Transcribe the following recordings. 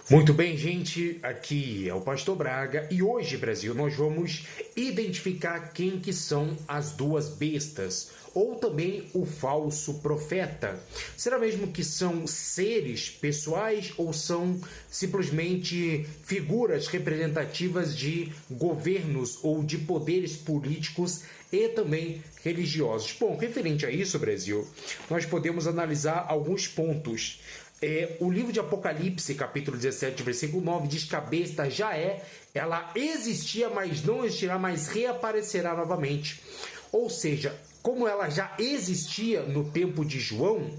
Muito bem, gente, aqui é o Pastor Braga e hoje, Brasil, nós vamos identificar quem que são as duas bestas ou também o falso profeta. Será mesmo que são seres pessoais ou são simplesmente figuras representativas de governos ou de poderes políticos e também religiosos? Bom, referente a isso, Brasil, nós podemos analisar alguns pontos. O livro de Apocalipse, capítulo 17, versículo 9, diz que a besta ela existia, mas não existirá, mas reaparecerá novamente. Ou seja, como ela já existia no tempo de João,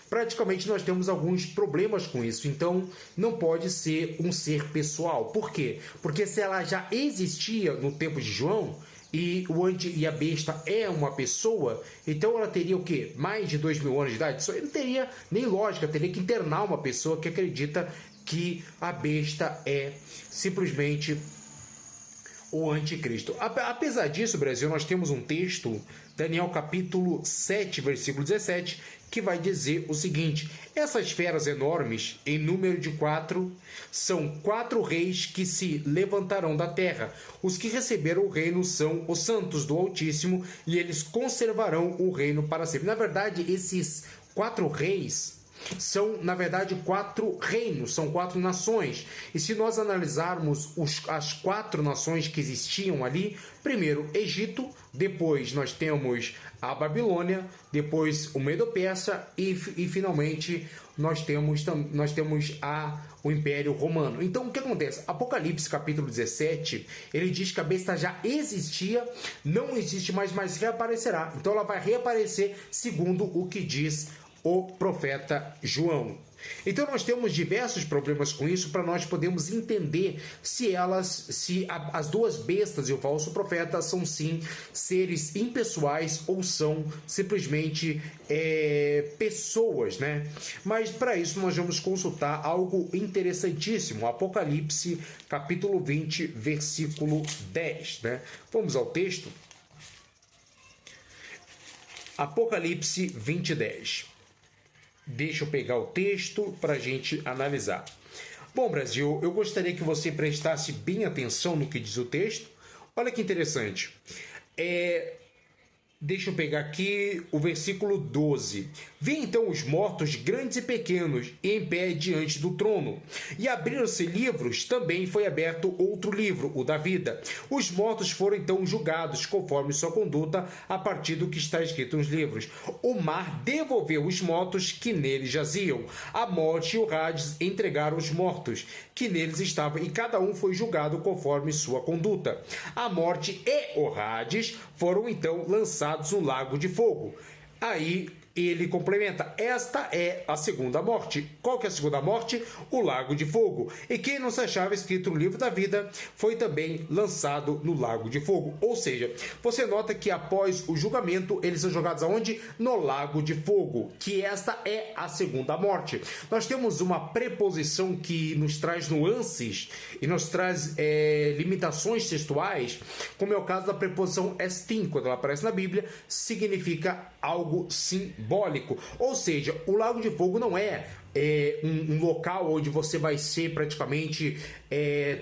praticamente nós temos alguns problemas com isso. Então, não pode ser um ser pessoal. Por quê? Porque se ela já existia no tempo de João, e a besta é uma pessoa, então ela teria o quê? Mais de 2.000 anos de idade? Isso aí não teria nem lógica, teria que internar uma pessoa que acredita que a besta é simplesmente o anticristo. Apesar disso, Brasil, nós temos um texto, Daniel capítulo 7, versículo 17, que vai dizer o seguinte: essas feras enormes, em número de 4, são 4 reis que se levantarão da terra. Os que receberam o reino são os santos do Altíssimo, e eles conservarão o reino para sempre. Na verdade, esses 4 reis são, na verdade, 4 reinos, são 4 nações. E se nós analisarmos as 4 nações que existiam ali, primeiro Egito, depois nós temos a Babilônia, depois o Medo-Persa e finalmente nós temos o Império Romano. Então o que acontece? Apocalipse capítulo 17, ele diz que a besta já existia, não existe mais, mas reaparecerá. Então ela vai reaparecer segundo o que diz o profeta João. Então nós temos diversos problemas com isso para nós podermos entender se as duas bestas e o falso profeta são sim seres impessoais ou são simplesmente pessoas, né? Mas para isso nós vamos consultar algo interessantíssimo, Apocalipse capítulo 20, versículo 10, né? Vamos ao texto. Apocalipse 20, 10. Deixa eu pegar o texto para a gente analisar. Bom, Brasil, eu gostaria que você prestasse bem atenção no que diz o texto. Olha que interessante. Deixa eu pegar aqui o versículo 12. Vi então os mortos, grandes e pequenos, em pé diante do trono. E abriram-se livros, também foi aberto outro livro, o da vida. Os mortos foram então julgados, conforme sua conduta, a partir do que está escrito nos livros. O mar devolveu os mortos que nele jaziam. A morte e o Hades entregaram os mortos que neles estavam, e cada um foi julgado conforme sua conduta. A morte e o Hades foram então lançados no lago de fogo. Aí ele complementa: esta é a segunda morte. Qual que é a segunda morte? O lago de fogo. E quem não se achava escrito no livro da vida foi também lançado no lago de fogo. Ou seja, você nota que após o julgamento eles são jogados aonde? No lago de fogo, que esta é a segunda morte. Nós temos uma preposição que nos traz nuances e nos traz limitações textuais, como é o caso da preposição estin. Quando ela aparece na Bíblia, significa algo simbólico. Ou seja, o lago de fogo não é um local onde você vai ser praticamente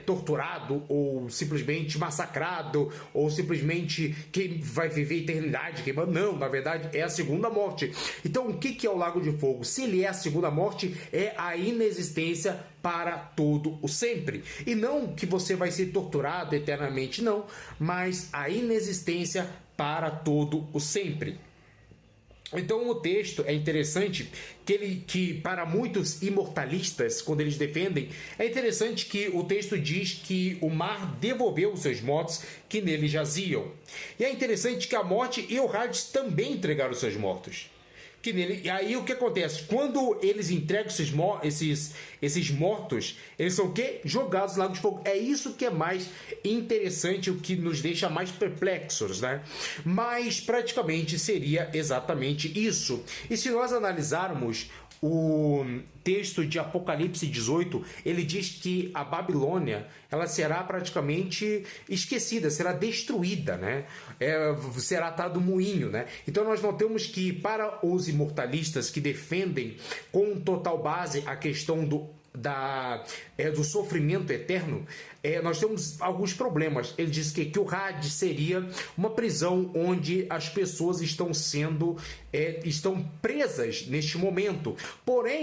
torturado ou simplesmente massacrado ou simplesmente que vai viver eternidade queimando. Não, na verdade é a segunda morte. Então o que é o lago de fogo? Se ele é a segunda morte, é a inexistência para todo o sempre. E não que você vai ser torturado eternamente, não, mas a inexistência para todo o sempre. Então o texto é interessante que para muitos imortalistas, quando eles defendem, é interessante que o texto diz que o mar devolveu os seus mortos que nele jaziam. E é interessante que a morte e o Hades também entregaram os seus mortos. E aí o que acontece? Quando eles entregam esses mortos, eles são o quê? Jogados no lago de fogo. É isso que é mais interessante, o que nos deixa mais perplexos, né? Mas praticamente seria exatamente isso. E se nós analisarmos o texto de Apocalipse 18, ele diz que a Babilônia ela será praticamente esquecida, será destruída, né? Será atado moinho, né? Então nós notamos que para os imortalistas que defendem com total base a questão do do sofrimento eterno, nós temos alguns problemas. Ele diz que o Hades seria uma prisão onde as pessoas estão presas neste momento. Porém,